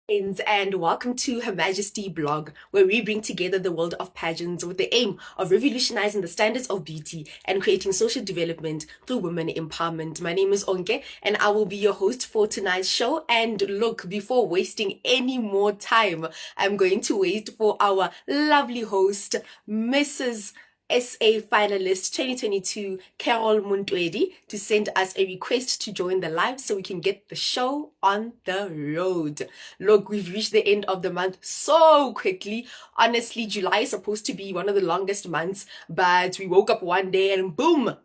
And welcome to Her Majesty blog, where we bring together the world of pageants with the aim of revolutionizing the standards of beauty and creating social development through women empowerment. My name is Onke, and I will be your host for tonight's show. And look, before wasting any more time, I'm going to wait for our lovely host, Mrs. SA finalist 2022 Carol Muntwedi to send us a request to join the live so we can get the show on the road. Look, we've reached the end of the month so quickly. Honestly, July is supposed to be one of the longest months, but we woke up one day and boom,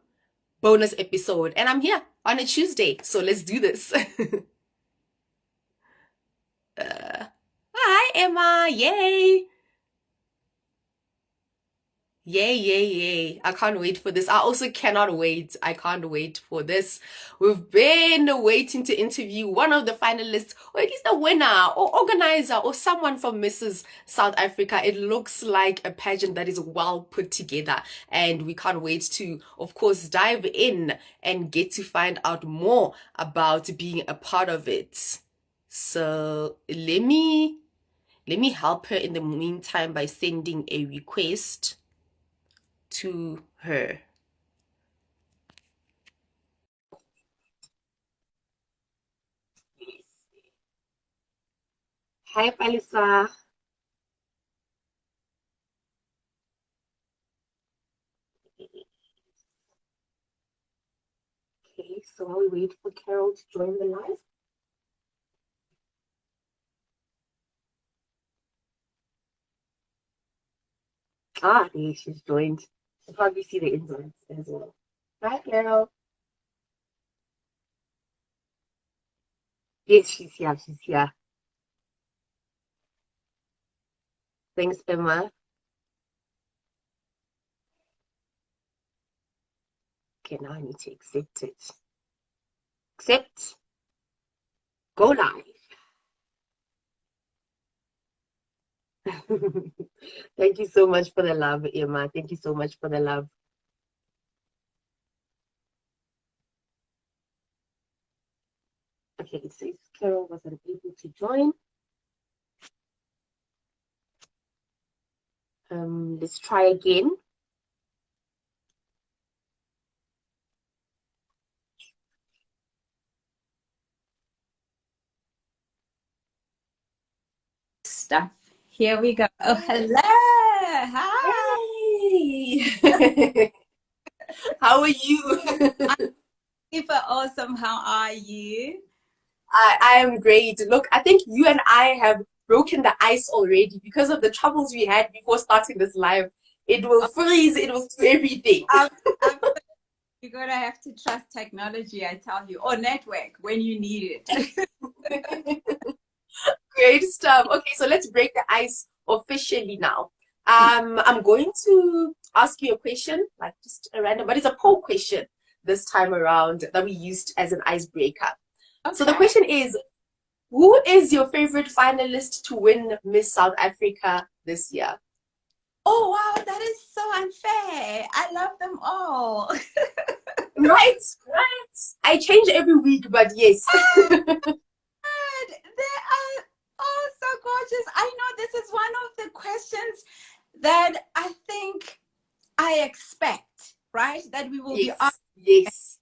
bonus episode. And I'm here on a Tuesday, so let's do this. Hi, Emma. Yay. Yay, yay, yay. I can't wait for this. I also cannot wait. I can't wait for this. We've been waiting to interview one of the finalists, or at least a winner, or organizer, or someone from Mrs. South Africa. It looks like a pageant that is well put together, and we can't wait to, of course, dive in and get to find out more about being a part of it. So let me help her in the meantime by sending a request to her. Hi, Palisa. Okay, so while we wait for Carol to join the live. There she's joined. You'll probably see the invites as well. Hi, Carol. Yes, she's here. She's here. Thanks, Emma. Okay, now I need to accept it. Accept. Go live. Thank you so much for the love, Emma. Thank you so much for the love. Okay, it says Carol wasn't able to join. Let's try again. Stuff. Here we go. Oh, hello. Hi. Hey. How are you? Super awesome. How are you? I am great. Look, I think you and I have broken the ice already because of the troubles we had before starting this live. It will freeze, it will do everything. I'm, you're going to have to trust technology, I tell you, or network when you need it. Great stuff. Okay, so let's break the ice officially now. I'm going to ask you a question, like just a random, but it's a poll question this time around that we used as an icebreaker. So the Okay. question is, who is your favorite finalist to win Miss South Africa this year? Oh, wow. That is so unfair. I love them all. Right, right. I change every week, but yes. They are all so gorgeous. I know this is one of the questions that I think I expect, right? That we will be Yes, asked yes,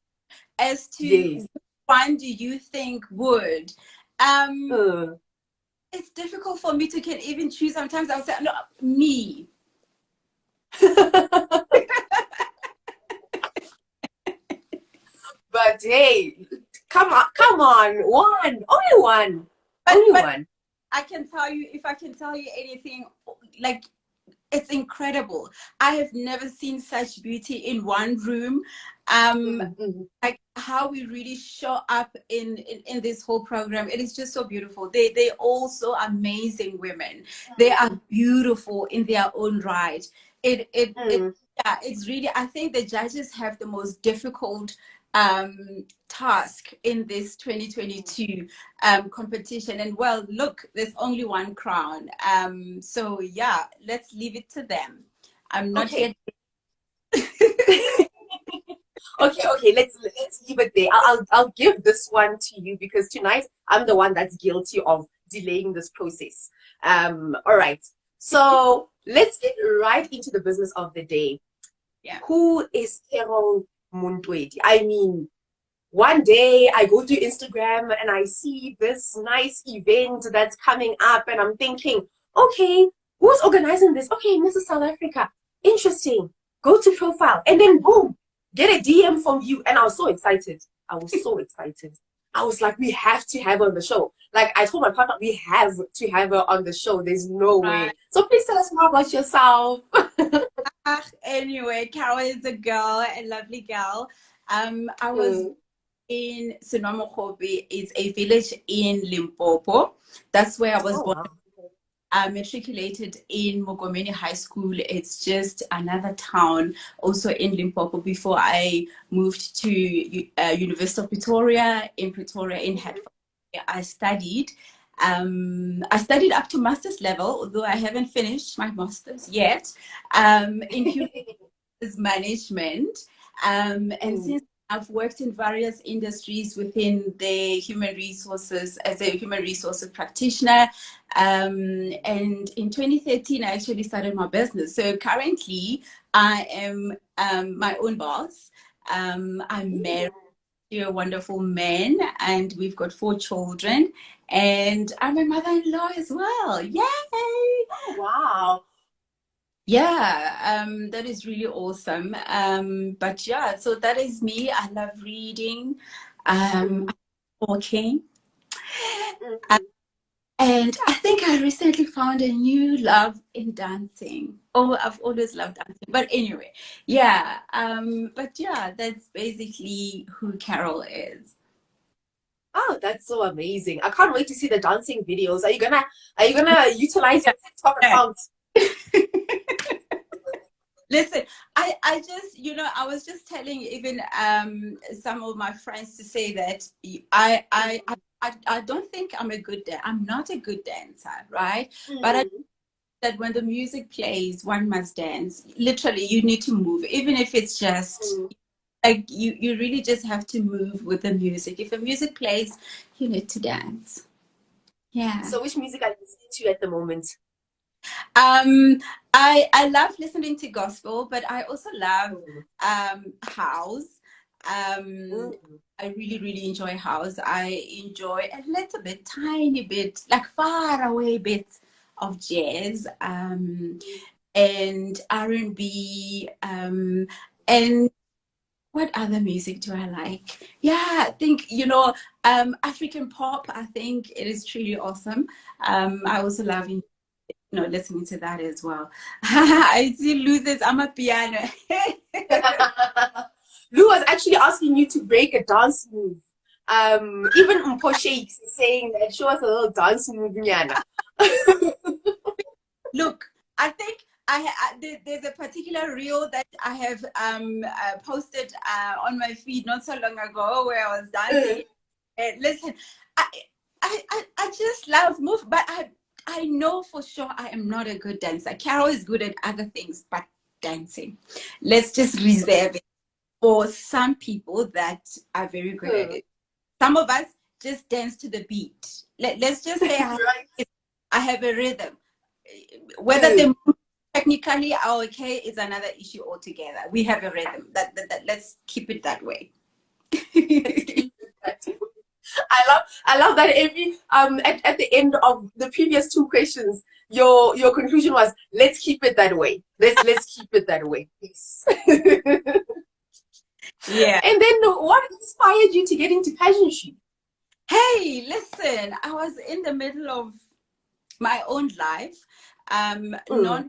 as to yes. which one do you think would. Um, Uh. it's difficult for me to can even choose. Sometimes I'll say, no, me. But hey, come on, only But one. I can tell you, if I can tell you anything, like it's incredible. I have never seen such beauty in one room. Mm-hmm. Like how we really show up in this whole program. It is just so beautiful. They also amazing women. They are beautiful in their own right. It Mm. yeah, it's really, I think the judges have the most difficult task in this 2022 competition. And well, look, there's only one crown. So yeah, let's leave it to them. I'm not Okay. here. Okay, let's leave it there. I'll give this one to you because tonight I'm the one that's guilty of delaying this process. All right. So let's get right into the business of the day. Yeah. Who is Carol Muntwedi? I mean, one day I go to Instagram and I see this nice event that's coming up, and I'm thinking, okay, who's organizing this? Okay, Mrs. South Africa. Interesting. Go to profile, and then boom, get a DM from you. And I was so excited. I was so excited. I was like, we have to have her on the show. Like I told my partner, we have to have her on the show. There's no way. So please tell us more about yourself. Anyway, Carol is a girl, a lovely girl. I was in Sonomokhobe. It's a village in Limpopo. That's where I was born. Wow. I matriculated in Mogomeni High School. It's just another town also in Limpopo before I moved to University of Pretoria in Hertford. I studied. I studied up to master's level, although I haven't finished my master's yet, in human management. And since I've worked in various industries within the human resources as a human resources practitioner. And in 2013, I actually started my business. So currently, I am my own boss. I'm married to a wonderful man, and we've got 4 children. And I'm a mother-in-law as well. Yay! Oh, wow. Yeah, that is really awesome. But yeah, so that is me. I love reading, talking. And I think I recently found a new love in dancing. Oh, I've always loved dancing. But anyway, yeah. But yeah, that's basically who Carol is. Oh, that's so amazing. I can't wait to see the dancing videos. Are you gonna utilize your TikTok account? Listen, I just, I was just telling even some of my friends to say that I don't think I'm not a good dancer, right? But I that when the music plays, one must dance. Literally, you need to move, even if it's just like you really just have to move with the music. If the music plays, you need to dance. Yeah. So which music are you listening to at the moment? I love listening to gospel, but I also love house. I really, really enjoy house. I enjoy a little bit, tiny bit, like far away bits of jazz, and R&B, and what other music do I like? Yeah, I think, African pop, I think it is truly awesome. I also love listening to that as well. I see loses. I'm a piano. Lou was actually asking you to break a dance move. Even Mpo Shakes is saying that show us a little dance move, Nyana. Look, I think there's a particular reel that I have posted on my feed not so long ago where I was dancing. Listen, I just love move, but I know for sure I am not a good dancer. Carol is good at other things, but dancing, let's just reserve it for some people that are very good at it. Some of us just dance to the beat. Let's just say I have a rhythm. Whether they move technically are okay is another issue altogether. We have a rhythm. That let's keep it that way. I love that every at the end of the previous 2 questions, your conclusion was let's keep it that way. Let's keep it that way. Yes. Yeah. And then what inspired you to get into pageantry? Hey, listen, I was in the middle of my own life, not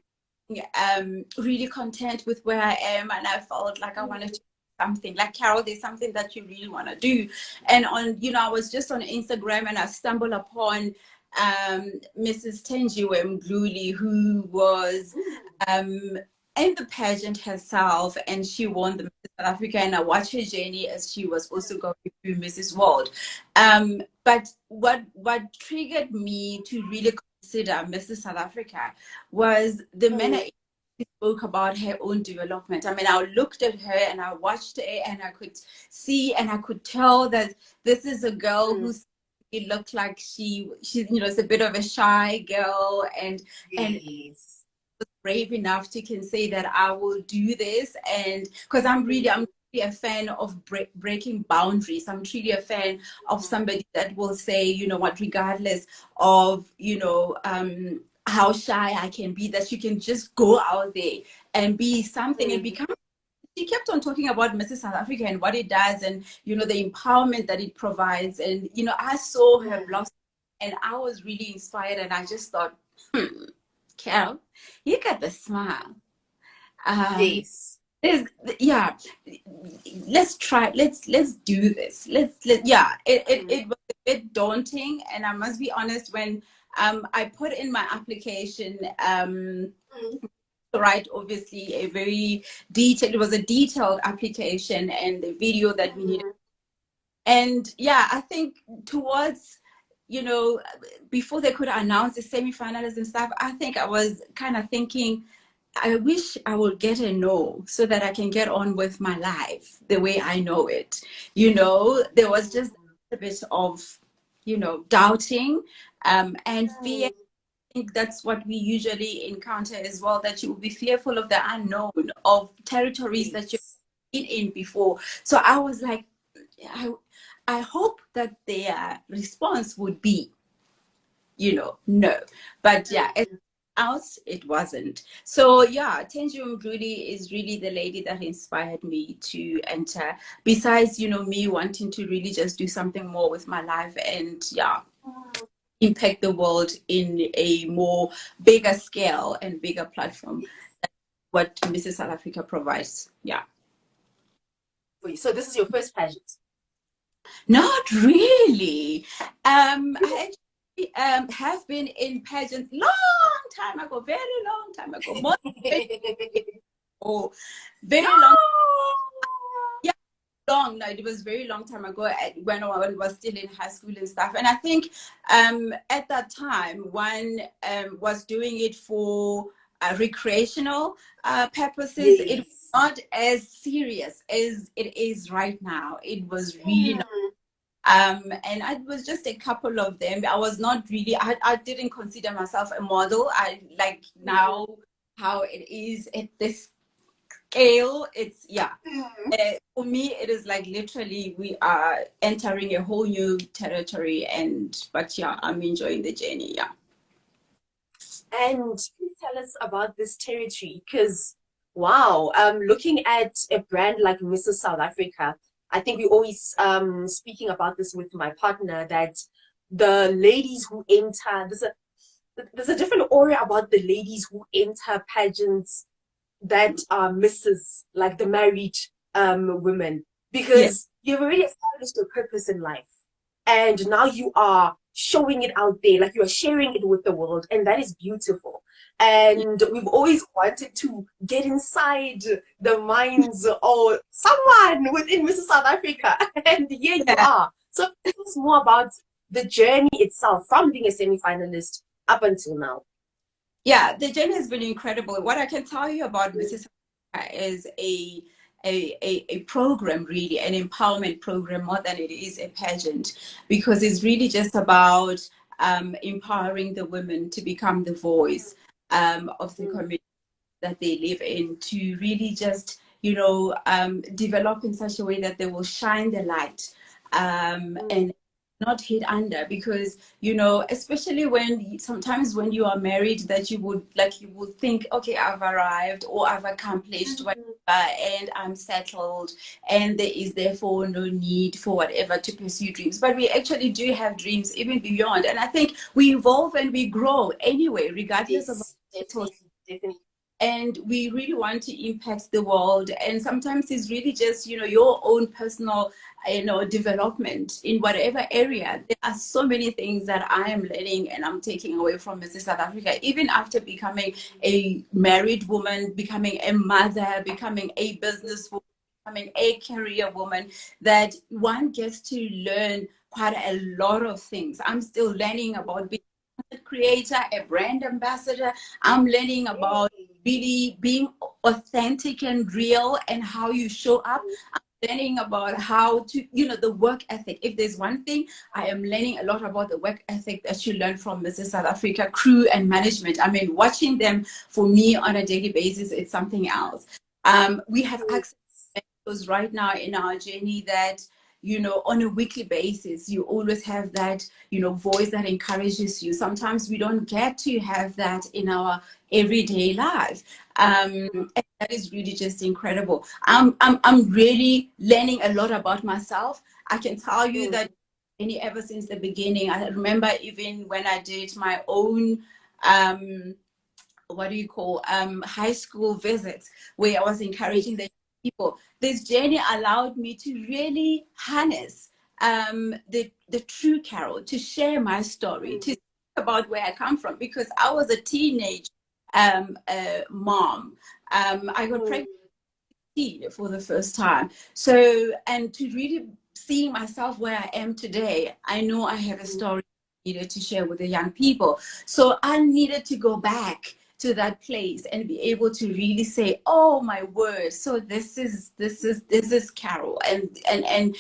really content with where I am, and I felt like I wanted to do something. Like, Carol, there's something that you really want to do. And I was just on Instagram and I stumbled upon Mrs. Tenjiwe Mdluli, who was in the pageant herself, and she won the Miss South Africa, and I watched her journey as she was also going through Mrs. World. But what triggered me to really consider Mrs. South Africa was the manner she spoke about her own development. I mean, I looked at her and I watched her and I could see and I could tell that this is a girl who's it looked like she's is a bit of a shy girl, and Yes. brave enough to can say that I will do this. And because I'm really a fan of breaking boundaries. I'm truly a fan of somebody that will say, you know what, regardless of how shy I can be, that you can just go out there and be something and become. She kept on talking about Mrs. South Africa and what it does, and the empowerment that it provides. And I saw her blossom, and I was really inspired. And I just thought, Carol, you got the smile. Yes. There's, yeah, let's try. Let's do this. Yeah. It was a bit daunting, and I must be honest, when I put in my application, right, obviously a very detailed. It was a detailed application, and the video that we needed. And yeah, I think towards, before they could announce the semifinalists and stuff, I think I was kind of thinking, I wish I would get a no so that I can get on with my life the way I know it. There was just a bit of, doubting and fear. I think that's what we usually encounter as well, that you will be fearful of the unknown, of territories that you've been in before. So I was like, I hope that their response would be, no. But yeah, else it wasn't. So yeah, Tenjium Rudy is really the lady that inspired me to enter, besides me wanting to really just do something more with my life, and yeah, impact the world in a more bigger scale and bigger platform, what Mrs. South Africa provides. Yeah. So this is your first pageant? Not really. I actually have been in pageants long time ago, very long time ago. Very long. Yeah, long. No, it was very long time ago, when I was still in high school and stuff. And I think at that time, one was doing it for recreational purposes. It was not as serious as it is right now. It was really not. And it was just a couple of them. I was not really, I didn't consider myself a model. I like now how it is at this scale. It's, yeah. For me, it is like literally we are entering a whole new territory. But yeah, I'm enjoying the journey. Yeah. And please tell us about this territory, because wow, looking at a brand like Mrs. South Africa, I think we always speaking about this with my partner, that the ladies who enter, there's a different aura about the ladies who enter pageants that are Mrs., like the married women, because you've already established a purpose in life, and now you are showing it out there, like you are sharing it with the world, and that is beautiful. And we've always wanted to get inside the minds of someone within Mrs. South Africa, and here you are. So tell us more about the journey itself from being a semi-finalist up until now. Yeah, the journey has been incredible. What I can tell you about Mrs. is a program, really, an empowerment program, more than it is a pageant, because it's really just about empowering the women to become the voice of the community that they live in, to really just, develop in such a way that they will shine the light and not hit under. Because especially sometimes when you are married, that you would think, okay, I've arrived, or I've accomplished whatever, and I'm settled, and there is therefore no need for whatever to pursue dreams. But we actually do have dreams even beyond, and I think we evolve and we grow anyway, regardless of definitely. And we really want to impact the world. And sometimes it's really just, your own personal, development in whatever area. There are so many things that I am learning and I'm taking away from Mrs. South Africa, even after becoming a married woman, becoming a mother, becoming a businesswoman, becoming a career woman, that one gets to learn quite a lot of things. I'm still learning about being a creator, a brand ambassador. I'm learning about really being authentic and real, and how you show up. I'm learning about how to, the work ethic. If there's one thing, I am learning a lot about the work ethic that you learn from Mrs. South Africa crew and management. I mean, watching them for me on a daily basis, it's something else. We have access to those right now in our journey that, on a weekly basis, you always have that, voice that encourages you. Sometimes we don't get to have that in our everyday life. And that is really just incredible. I'm really learning a lot about myself. I can tell you that ever since the beginning, I remember even when I did my own what do you call high school visits, where I was encouraging the people. This journey allowed me to really harness the true Carol, to share my story, to think about where I come from, because I was a teenage mom. I got pregnant for the first time. So, and to really see myself where I am today, I know I have a story I needed to share with the young people. So I needed to go back to that place and be able to really say, oh my word, so this is Carol, and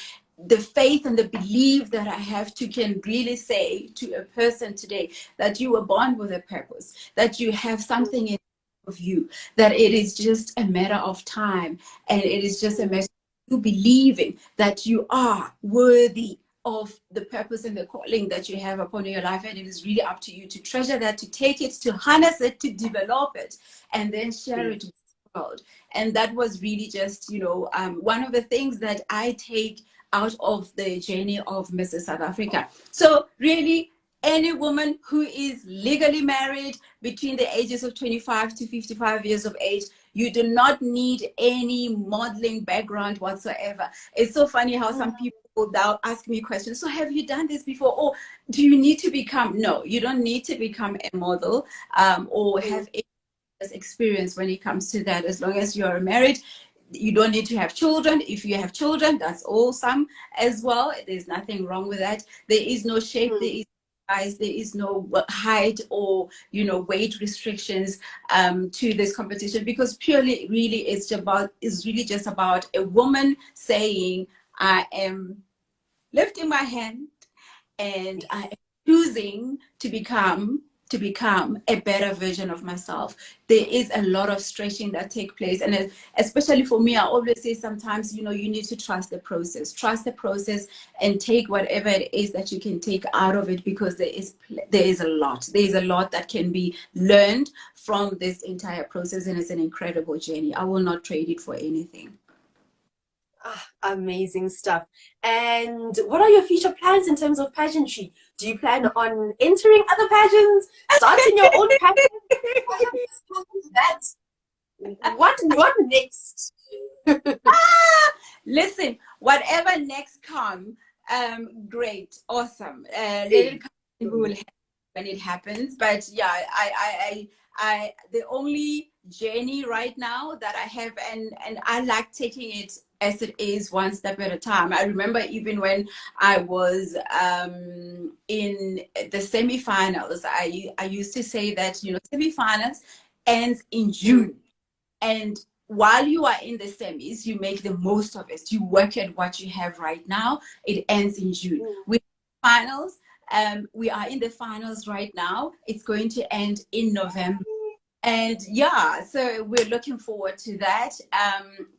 the faith and the belief that I have to can really say to a person today that you were born with a purpose, that you have something in of you, that it is just a matter of time, and it is just a matter of you believing that you are worthy of the purpose and the calling that you have upon your life, and it is really up to you to treasure that, to take it, to harness it, to develop it, and then share it with the world. And that was really just, one of the things that I take out of the journey of Mrs. South Africa. So really, any woman who is legally married between the ages of 25 to 55 years of age, you do not need any modeling background whatsoever. It's so funny how some people now ask me questions. So have you done this before? Or do you need to become? No, you don't need to become a model or have experience when it comes to that. As long as you are married, you don't need to have children. If you have children, that's awesome as well. There's nothing wrong with that. There is no shape, there is size, there is no height or weight restrictions to this competition, because purely really is really just about a woman saying, I am lifting my hand and I am choosing to become a better version of myself. There is a lot of stretching that takes place, and especially for me, I always say sometimes you need to trust the process and take whatever it is that you can take out of it, because there is a lot that can be learned from this entire process, and it's an incredible journey. I will not trade it for anything. Amazing stuff. And what are your future plans in terms of pageantry? Do you plan on entering other pageants, starting your own pageant? What next? Listen, whatever next come, great, awesome. Let it come, we will have when it happens. But yeah, I the only journey right now that I have, and I like taking it as it is, one step at a time. I remember even when I was in the semifinals, I used to say that semifinals ends in June, and while you are in the semis, you make the most of it. You work at what you have right now. It ends in June. With finals, we are in the finals right now. It's going to end in November. And yeah, so we're looking forward to that,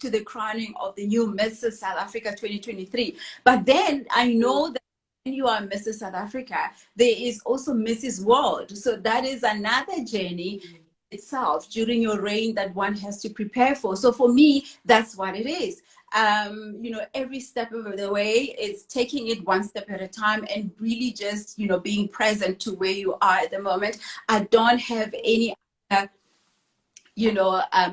to the crowning of the new Mrs. South Africa 2023. But then I know that when you are Mrs. South Africa, there is also Mrs. World. So that is another journey itself during your reign that one has to prepare for. So for me, that's what it is. Every step of the way, it's taking it one step at a time, and really just being present to where you are at the moment. I don't have any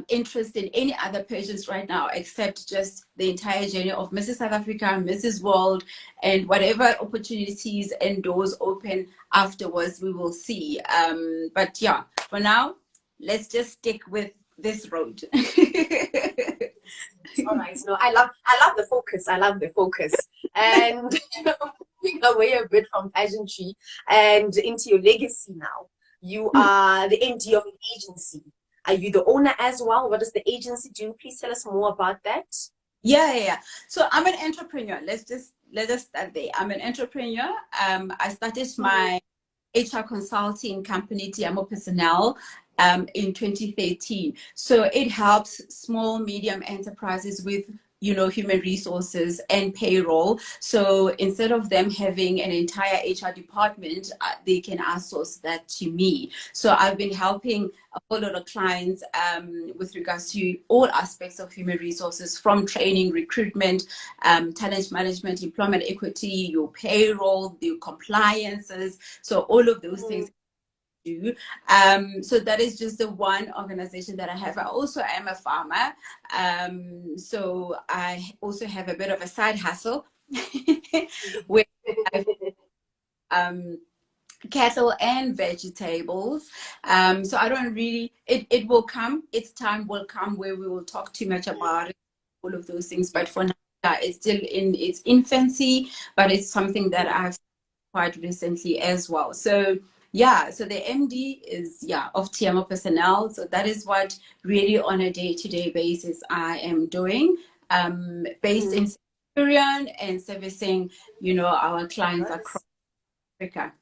interest in any other pageants right now, except just the entire journey of Mrs. South Africa, Mrs. World, and whatever opportunities and doors open afterwards, we will see. But yeah, for now, let's just stick with this road. All right. No, I love the focus. I love the focus. And moving away a bit from pageantry and into your legacy now. You are the MD of an agency. Are you the owner as well? What does the agency do? Please tell us more about that. Yeah. So I'm an entrepreneur. Let us start there. I'm an entrepreneur. I started my HR consulting company, Tiamo Personnel, in 2013. So it helps small, medium enterprises with, human resources and payroll. So instead of them having an entire HR department, they can outsource that to me. So I've been helping a whole lot of clients with regards to all aspects of human resources, from training, recruitment, talent management, employment equity, your payroll, your compliances. So all of those things do. So that is just the one organization that I have. I also am a farmer. So I also have a bit of a side hustle where I um, cattle and vegetables. So I don't really, it will come, its time will come where we will talk too much about it, all of those things. But for now, it's still in its infancy, but it's something that I've quite recently as well. So yeah, so the MD is of TMO Personnel. So that is what really on a day-to-day basis I am doing, based in Syrian and servicing, our clients across Africa.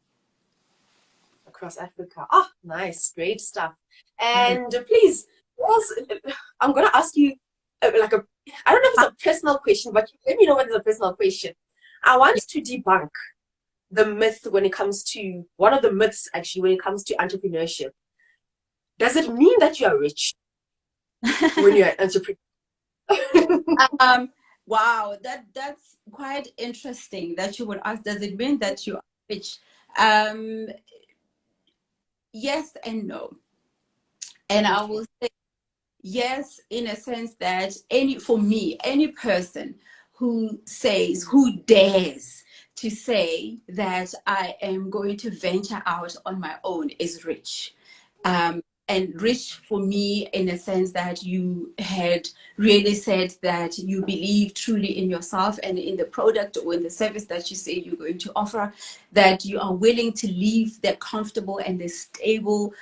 Across Africa. Oh, nice, great stuff. And please, also, I'm gonna ask you like I don't know if it's a personal question, but let me know what is a personal question. I want to debunk the myth when it comes to one of the myths actually when it comes to entrepreneurship. Does it mean that you are rich when you're an entrepreneur? Wow, that's quite interesting that you would ask. Does it mean that you are rich? Yes and no. And I will say yes, in a sense that for me, any person who dares to say that I am going to venture out on my own is rich. And rich for me in a sense that you had really said that you believe truly in yourself and in the product or in the service that you say you're going to offer, that you are willing to leave the comfortable and the stable,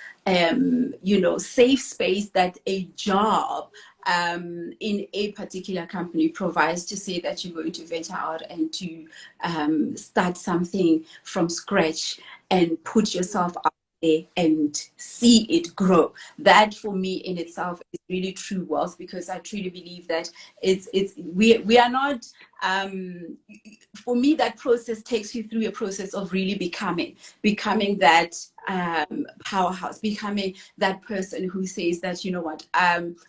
safe space that a job in a particular company provides, to say that you're going to venture out and to start something from scratch and put yourself out and see it grow. That for me in itself is really true wealth, because I truly believe that we are not, for me, that process takes you through a process of really becoming that powerhouse, becoming that person who says that,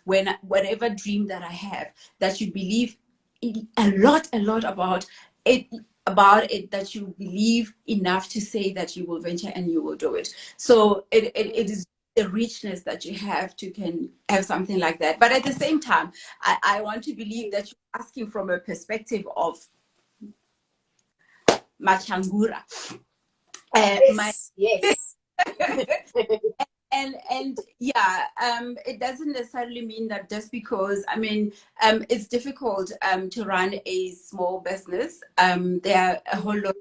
when whatever dream that I have, that you believe a lot about it, that you believe enough to say that you will venture and you will do it. So it is the richness that you have to can have something like that. But at the same time, I want to believe that you're asking from a perspective of Machangura. Yes. And it doesn't necessarily mean that just because, it's difficult to run a small business. There are a whole lot of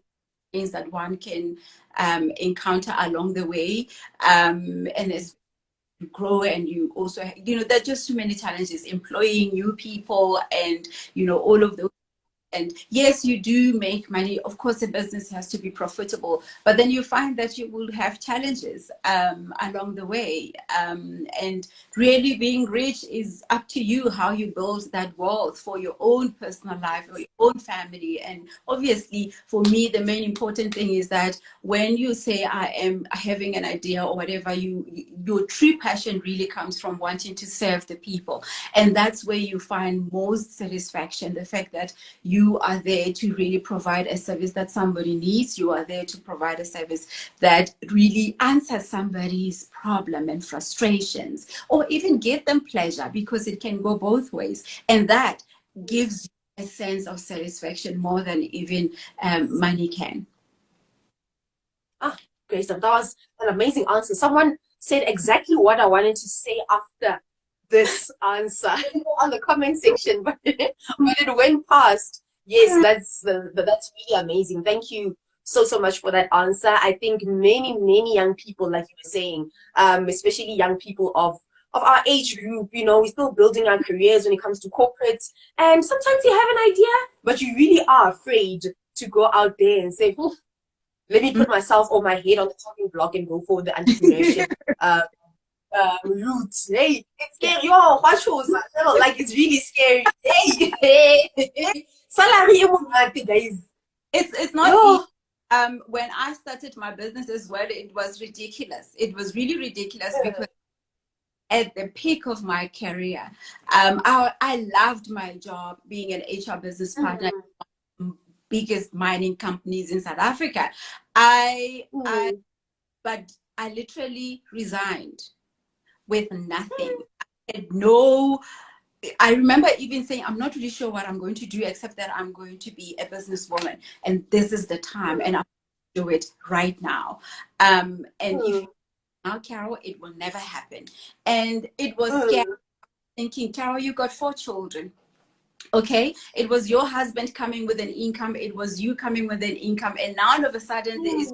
things that one can encounter along the way, and as you grow, and you also, there are just too many challenges, employing new people, and all of those. And yes, you do make money. Of course, a business has to be profitable, but then you find that you will have challenges along the way. And really being rich is up to you, how you build that wealth for your own personal life or your own family. And obviously, for me, the main important thing is that when you say I am having an idea or whatever, your true passion really comes from wanting to serve the people. And that's where you find most satisfaction. The fact that you are there to really provide a service that somebody needs. You are there to provide a service that really answers somebody's problem and frustrations, or even give them pleasure, because it can go both ways. And that gives you a sense of satisfaction more than even money can. Great stuff. That was an amazing answer. Someone said exactly what I wanted to say after this answer on the comment section, but it went past. Yes, that's really amazing. Thank you so much for that answer. I think many young people, like you were saying, especially young people of of our age group, we're still building our careers when it comes to corporates. And sometimes you have an idea, but you really are afraid to go out there and say, "Oof, let me put myself or my head on the chopping block and go for the entrepreneurship route." Hey, it's scary. Yo, watch who's like it's really scary. Hey, salary, guys. It's not easy. When I started my business as well, it was ridiculous. It was really ridiculous because at the peak of my career, I loved my job being an HR business partner, biggest mining companies in South Africa. But I literally resigned with nothing. I had no. I remember even saying, I'm not really sure what I'm going to do, except that I'm going to be a businesswoman, and this is the time, and I'm going to do it right now. And if now, Carol, it will never happen. And it was scary thinking, Carol, you got 4 children. Okay, it was your husband coming with an income, it was you coming with an income, and now all of a sudden there is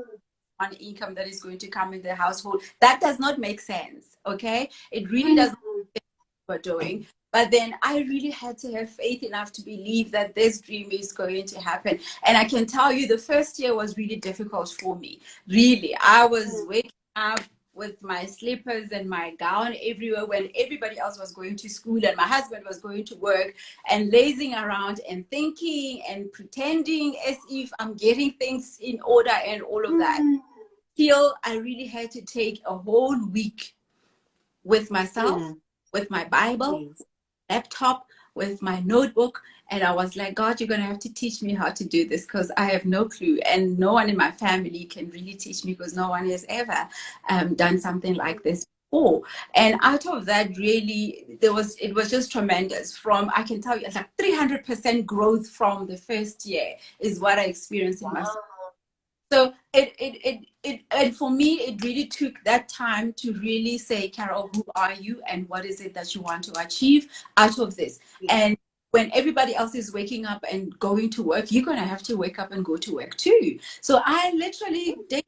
one income that is going to come in the household. That does not make sense. Okay, it really doesn't make sense what we're doing. But then I really had to have faith enough to believe that this dream is going to happen. And I can tell you the first year was really difficult for me. Really, I was waking up with my slippers and my gown everywhere when everybody else was going to school and my husband was going to work, and lazing around and thinking and pretending as if I'm getting things in order and all of that. Till I really had to take a whole week with myself, with my Bible, laptop, with my notebook, and I was like, God, you're going to have to teach me how to do this, because I have no clue, and no one in my family can really teach me, because no one has ever done something like this before. And out of that, really, it was just tremendous. From, I can tell you, it's like 300% growth from the first year is what I experienced in myself. So and for me, it really took that time to really say, Carol, who are you and what is it that you want to achieve out of this? And when everybody else is waking up and going to work, you're going to have to wake up and go to work too. So I literally did,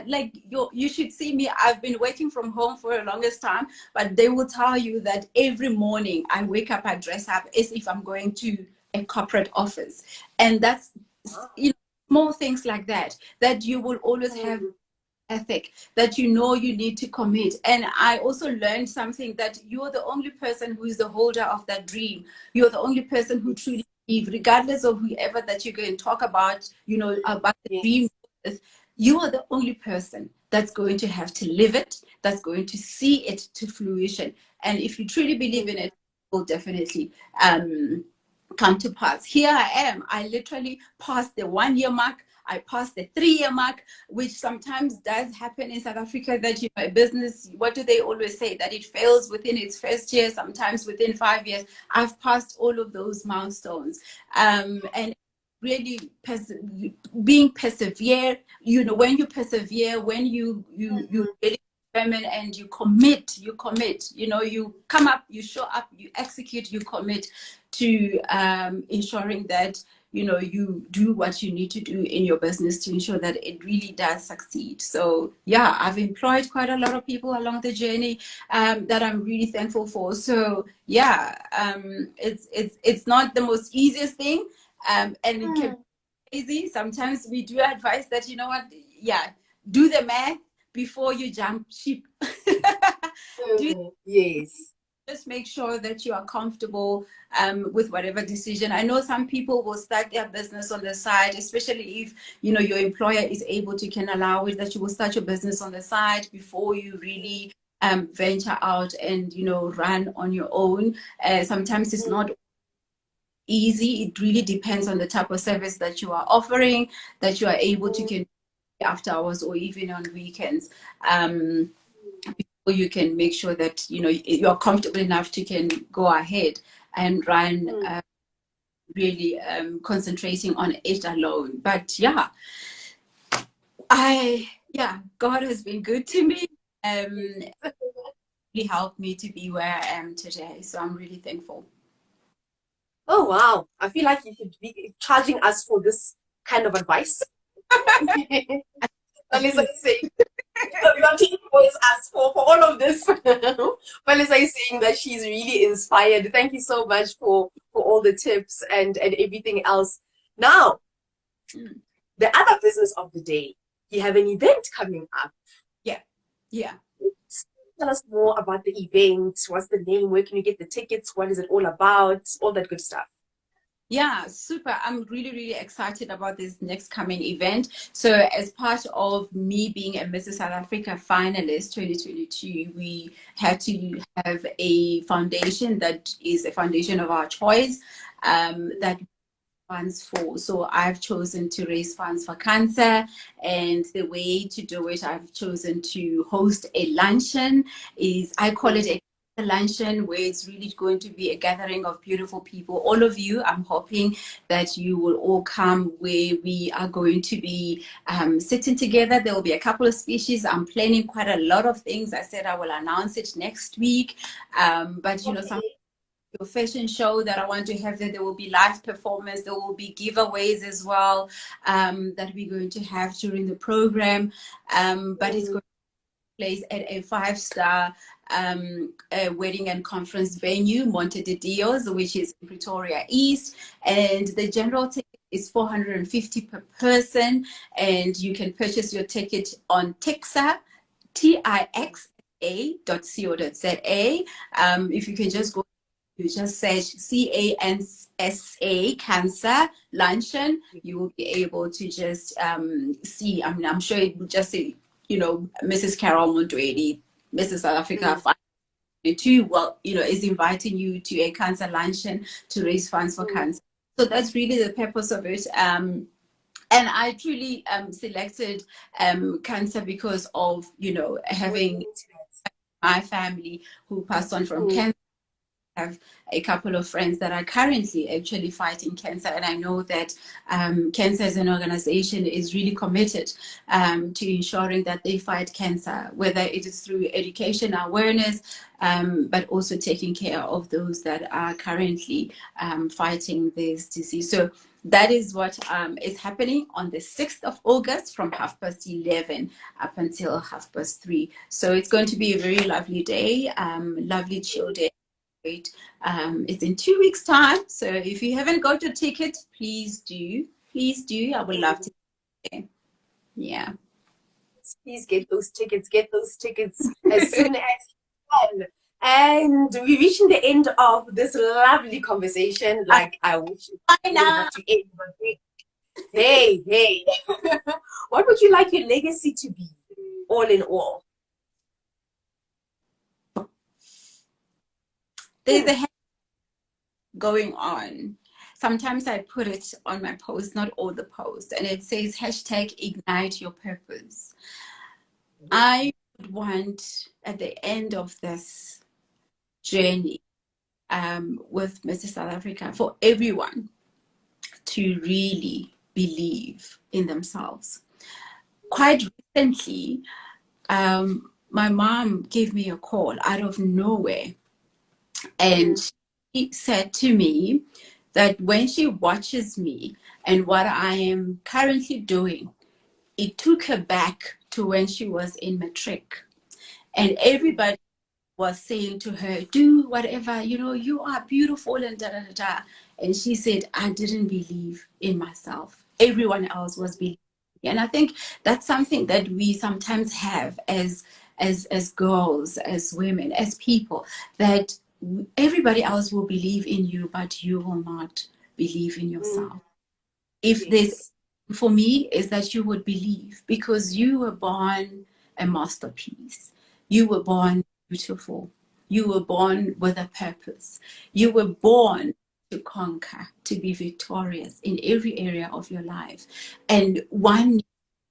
like, you should see me. I've been working from home for the longest time, but they will tell you that every morning I wake up, I dress up as if I'm going to a corporate office. And that's, small things like that, that you will always have ethic, that you need to commit. And I also learned something, that you're the only person who is the holder of that dream. You're the only person who truly believes, regardless of whoever that you're going to talk about, about the dream. You are the only person that's going to have to live it, that's going to see it to fruition. And if you truly believe in it, it will definitely come to pass. Here I am. I literally passed the 1-year mark. I passed the 3-year mark, which sometimes does happen in South Africa, that a business, what do they always say? That it fails within its first year, sometimes within 5 years. I've passed all of those milestones. And really being persevere, when you persevere, when you really determine and you commit, you come up, you show up, you execute, you commit to ensuring that you do what you need to do in your business to ensure that it really does succeed. So yeah, I've employed quite a lot of people along the journey that I'm really thankful for. So yeah, it's not the most easiest thing, and it can be easy. Sometimes we do advise that, do the math before you jump ship. Yes. Just make sure that you are comfortable with whatever decision. I know some people will start their business on the side, especially if your employer is able to, can allow it, that you will start your business on the side before you really venture out and run on your own. Sometimes it's not easy. It really depends on the type of service that you are offering, that you are able to can after hours or even on weekends. You can make sure that you're comfortable enough to can go ahead and run, really concentrating on it alone. But God has been good to me. He helped me to be where I am today, so I'm really thankful. Oh wow, I feel like you should be charging us for this kind of advice. That is what I'm saying. You have to always ask for all of this. But Melissa is saying that she's really inspired. Thank you so much for all the tips and everything else. Now, Mm. the other business of the day. You have an event coming up. Yeah, yeah. Tell us more about the event. What's the name? Where can you get the tickets? What is it all about? All that good stuff. Yeah, super. I'm really, really excited about this next coming event. So, as part of me being a Mrs. South Africa finalist 2022, we had to have a foundation that is a foundation of our choice that funds for. So I've chosen to raise funds for cancer, and the way to do it, I've chosen to host a luncheon. Is I call it a luncheon where it's really going to be a gathering of beautiful people. All of you, I'm hoping that you will all come, where we are going to be sitting together. There will be a couple of speeches. I'm planning quite a lot of things. I said I will announce it next week, but you know, some fashion show that I want to have there. There will be live performance. There will be giveaways as well that we're going to have during the program. But it's going to take place at a 5-star wedding and conference venue, Monte de Dios, which is in Pretoria East. And the general ticket is 450 per person. And you can purchase your ticket on Tixa, tixa.co.za. If you can just go, you just search CANSA Cancer Luncheon, you will be able to just see. I mean, I'm sure it will just say, you know, Mrs. Carol Montready, Mrs. South Africa, too, well, you know, is inviting you to a cancer luncheon to raise funds for cancer. So that's really the purpose of it. And I truly selected cancer because of, you know, having my family who passed on from cancer. Have a couple of friends that are currently actually fighting cancer, and I know that cancer as an organization is really committed to ensuring that they fight cancer, whether it is through education awareness, but also taking care of those that are currently fighting this disease. So that is what is happening on the 6th of August from 11:30 up until 3:30. So it's going to be a very lovely day, lovely chill day. It's in 2 weeks' time, so if you haven't got your ticket, please do. Please do. I would love to. Yeah. Please get those tickets. Get those tickets as soon as you can. And we're reaching the end of this lovely conversation. Like, I wish it wouldn't have to end, but hey. What would you like your legacy to be, all in all? There's a going on. Sometimes I put it on my post, not all the posts, and it says #ignite your purpose. I would want at the end of this journey with Mrs. South Africa for everyone to really believe in themselves. Quite recently, my mom gave me a call out of nowhere, and she said to me that when she watches me and what I am currently doing, it took her back to when she was in matric, and everybody was saying to her, do whatever, you know, you are beautiful and da da da da. And she said, I didn't believe in myself. Everyone else was believing. And I think that's something that we sometimes have as girls, as women, as people, that everybody else will believe in you, but you will not believe in yourself. If there's, for me, is that you would believe, because you were born a masterpiece. You were born beautiful. You were born with a purpose. You were born to conquer, to be victorious in every area of your life. And one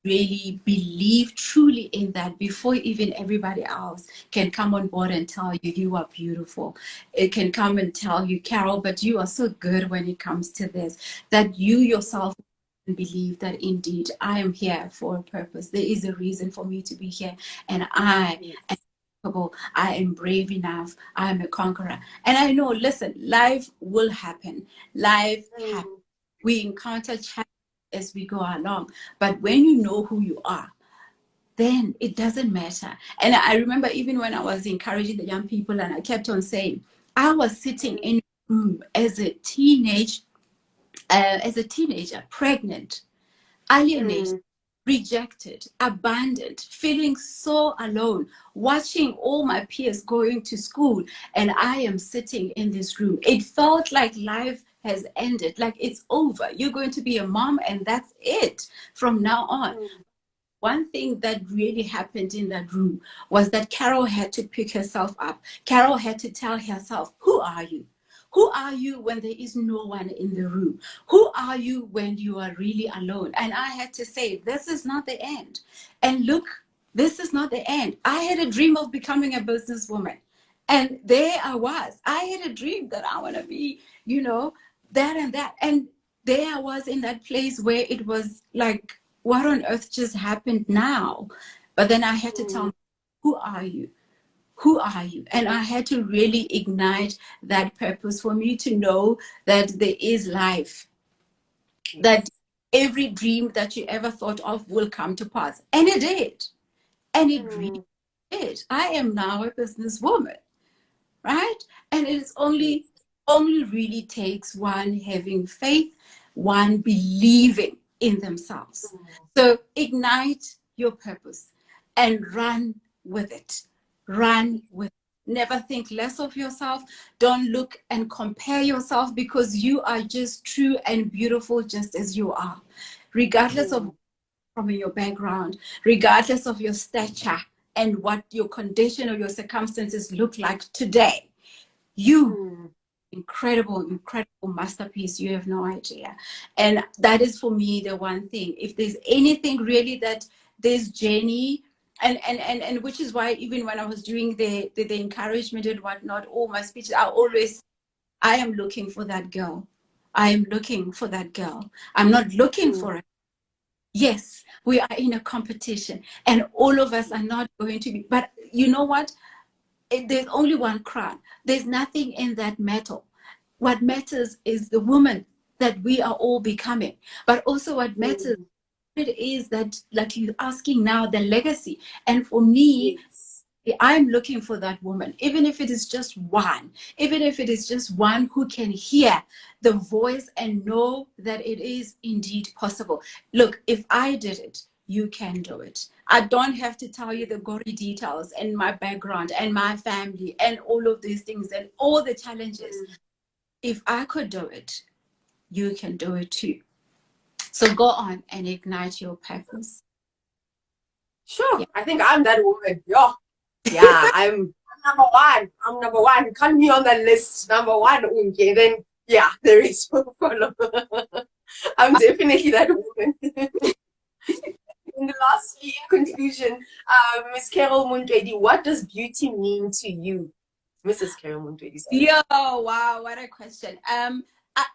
really believe truly in that before even everybody else can come on board and tell you you are beautiful. It can come and tell you, Carol, but you are so good when it comes to this, that you yourself believe that indeed I am here for a purpose. There is a reason for me to be here, and I am capable. I am brave enough. I am a conqueror. And I know, listen, life will happen. Life happens. We encounter challenges as we go along. But when you know who you are, then it doesn't matter. And I remember even when I was encouraging the young people, and I kept on saying, I was sitting in a room as a teenager, pregnant, alienated, rejected, abandoned, feeling so alone, watching all my peers going to school, and I am sitting in this room. It felt like life has ended, like it's over. You're going to be a mom, and that's it from now on. One thing that really happened in that room was that Carol had to pick herself up. Carol had to tell herself, who are you? Who are you when there is no one in the room? Who are you when you are really alone? And I had to say, this is not the end. And look, this is not the end. I had a dream of becoming a businesswoman. And there I was. I had a dream that I want to be, that and that. And there I was in that place where it was like, what on earth just happened now? But then I had to tell me, who are you? Who are you? And I had to really ignite that purpose for me to know that there is life, that every dream that you ever thought of will come to pass. And it did. And it really did. I am now a businesswoman, right? And it is only really takes one having faith, one believing in themselves. So ignite your purpose and run with it. Run with it. Never think less of yourself. Don't look and compare yourself, because you are just true and beautiful just as you are, regardless of from your background, regardless of your stature and what your condition or your circumstances look like today. You incredible masterpiece. You have no idea. And that is for me the one thing. If there's anything really that this journey, and which is why even when I was doing the encouragement and whatnot, all my speeches, I am looking for that girl. I am looking for that girl. I'm not looking for it. Yes, we are in a competition, and all of us are not going to be, but you know what? There's only one crown. There's nothing in that metal. What matters is the woman that we are all becoming. But also what matters it is that, like you're asking now, the legacy. And for me, I'm looking for that woman, even if it is just one, who can hear the voice and know that it is indeed possible. Look, if I did it, you can do it. I don't have to tell you the gory details and my background and my family and all of these things and all the challenges. If I could do it, you can do it too. So go on and ignite your purpose. Sure. Yeah. I think I'm that woman. Yeah, I'm number one. I'm number one. Call me on the list. Number one. Okay, then yeah, there is no follow. I'm definitely that woman. And lastly, in conclusion, Ms. Carol Mundwedi, what does beauty mean to you? Mrs. Carol Mundwedi. Yo, wow, what a question. I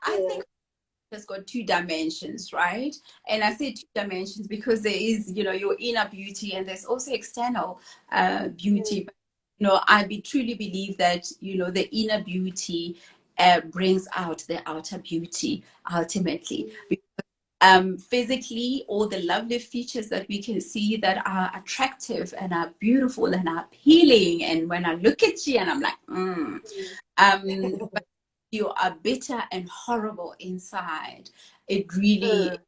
think it's got two dimensions, right? And I say two dimensions because there is, your inner beauty, and there's also external beauty. But, I truly believe that, the inner beauty brings out the outer beauty ultimately. Physically, all the lovely features that we can see that are attractive and are beautiful and are appealing, and when I look at you and I'm like, but you are bitter and horrible inside, it really doesn't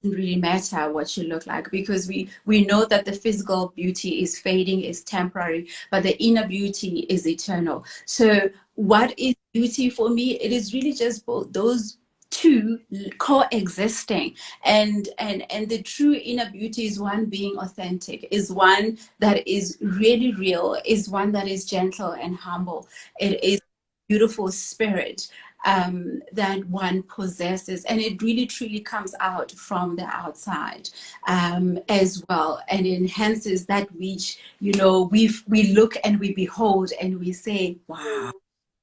really matter what you look like, because we know that the physical beauty is fading, is temporary, but the inner beauty is eternal. So what is beauty for me? It is really just both those two coexisting, and the true inner beauty is one being authentic, is one that is really real, is one that is gentle and humble. It is beautiful spirit that one possesses, and it really truly comes out from the outside as well, and enhances that which we look and we behold and we say, wow,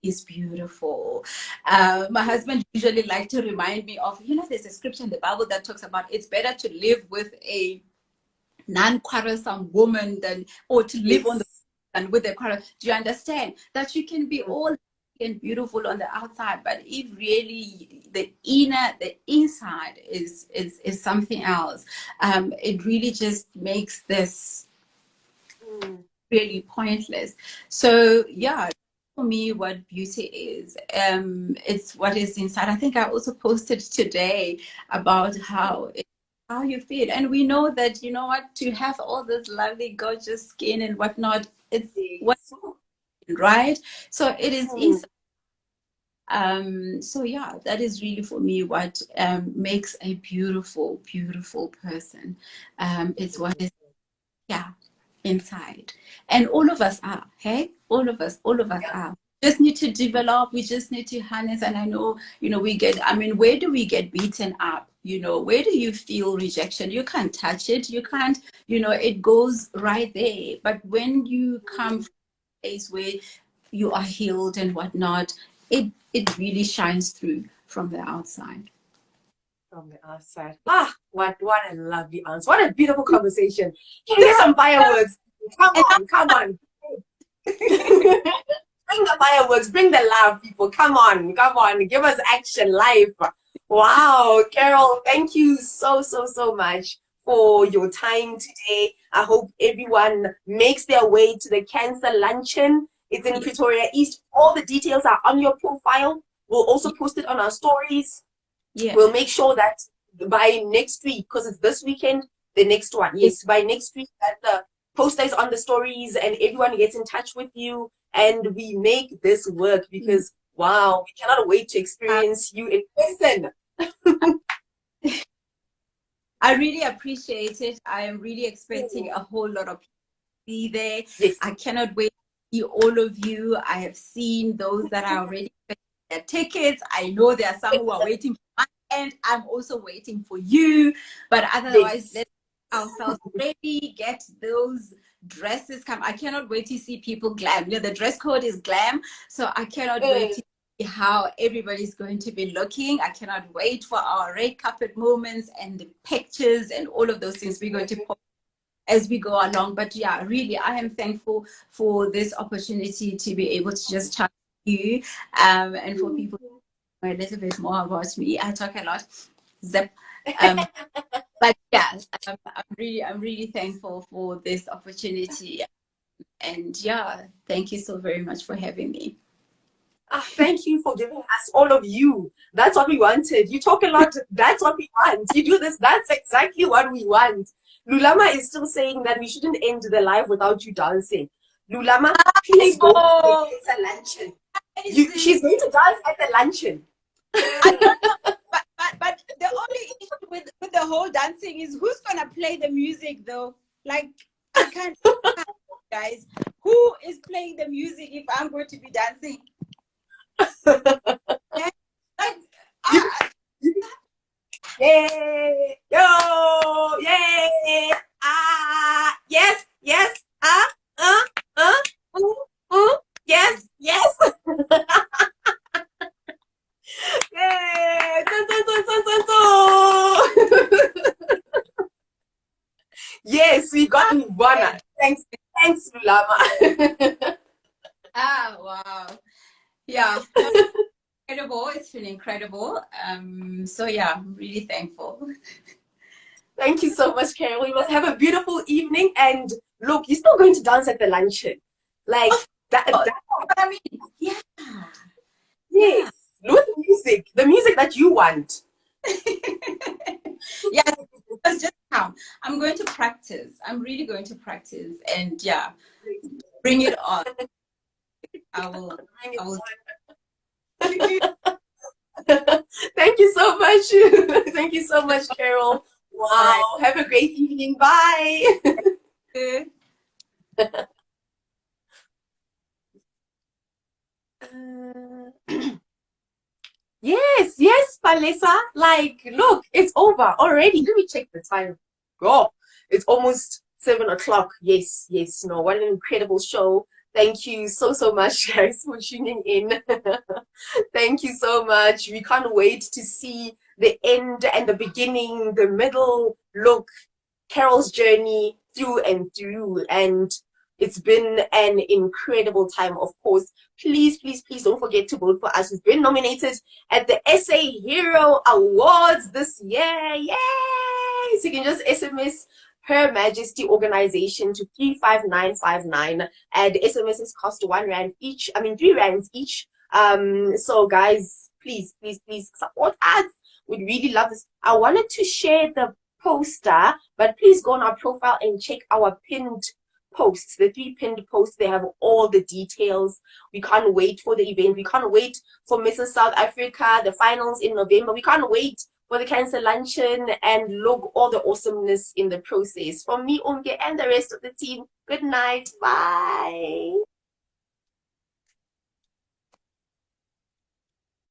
is beautiful. My husband usually likes to remind me of, there's a scripture in the Bible that talks about it's better to live with a non-quarrelsome woman or to live on the and with a quarrel. Do you understand that you can be all and beautiful on the outside, but if really the inside is something else, it really just makes this really pointless. So yeah, for me, what beauty is, it's what is inside. I think I also posted today about how you feel, and we know that, you know what, to have all this lovely, gorgeous skin and whatnot, it's what, Yes. right? So it is Mm. inside. So yeah, that is really for me what makes a beautiful, beautiful person. It's what is, yeah, inside. And all of us are, hey? All of us Yeah. are. Just need to develop, we just need to harness. And I know, you know, we get, I mean, where do we get beaten up? You know, where do you feel rejection? You can't touch it. You can't, you know, it goes right there. But when you come from a place where you are healed and whatnot, it really shines through from the outside. From the outside. Ah, what a lovely answer. What a beautiful conversation. Can we get some fireworks? Come And on, come on. Bring the fireworks, bring the love, people. Come on, come on. Give us action, life. Wow, Carol, thank you so, so, so much for your time today. I hope everyone makes their way to the cancer luncheon. It's in Pretoria East. All the details are on your profile. We'll also post it on our stories. yeah, We'll make sure that by next week, because it's this weekend, the next one. Yes, by next week, that the poster is on the stories and everyone gets in touch with you and we make this work because, wow, we cannot wait to experience you in person. I really appreciate it. I am really expecting a whole lot of people to be there. Yes, I cannot wait to see all of you. I have seen those that are already getting their tickets. I know there are some who are waiting for my end. I'm also waiting for you. But otherwise, yes. let's get ourselves ready, get those dresses come. I cannot wait to see people glam. You know, the dress code is glam. So I cannot wait to how everybody's going to be looking. I cannot wait for our red carpet moments and the pictures and all of those things we're going to post as we go along. But yeah, really, I am thankful for this opportunity to be able to just chat to you, and for people to know a little bit more about me. I talk a lot. Zip. Um, but yeah, I'm really thankful for this opportunity. And yeah, thank you so very much for having me. Ah, thank you for giving us all of you. That's what we wanted. You talk a lot. That's what we want. You do this. That's exactly what we want. Lulama is still saying that we shouldn't end the live without you dancing. Lulama, please go to the Oh, pizza luncheon. She's going to dance at the luncheon. I don't know, but the only issue with the whole dancing is who's gonna play the music though? Like I can't, guys. Who is playing the music if I'm going to be dancing? Yeah, like, You, you, yay! Yo! Yay! Ah! Yes! Yes! Ah! Uh, yes! Yes! Yay! Dun, dun, dun, dun, dun, dun. Yes, we got Lubana. Thanks, thanks, Lulama. wow. Yeah, incredible. It's been incredible. So yeah, I'm really thankful. Thank you so much, Carol. We must have a beautiful evening. And look, you're still going to dance at the luncheon. Like that, Oh, that but I mean, yeah, yeah. yes. With the music that you want. Yes, it's just how I'm going to practice. I'm really going to practice, and yeah, bring it on. I will. I will. Thank you so much. Thank you so much, Carol. All Wow. right. Have a great evening. Bye. Yes, yes, Palesa. Like, look, it's over already. Let me check the time. Oh, it's almost 7 o'clock. Yes, yes. No, what an incredible show. Thank you so, so much, guys, for tuning in. Thank you so much. We can't wait to see the end and the beginning, the middle. Look, Carol's journey through and through. And it's been an incredible time, of course. Please, please, please don't forget to vote for us. We've been nominated at the SA Hero Awards this year. Yay! So you can just SMS Her Majesty organization to 35959, and SMSs cost 1 rand each. I mean 3 rands each. So guys, please support us. We'd really love this. I wanted to share the poster, but please go on our profile and check our pinned posts, the 3 pinned posts. They have all the details. We can't wait for the event. We can't wait for Mrs. South Africa, the finals in November. We can't wait for the cancer luncheon, and look, all the awesomeness in the process. From me, Unge, and the rest of the team, good night. Bye.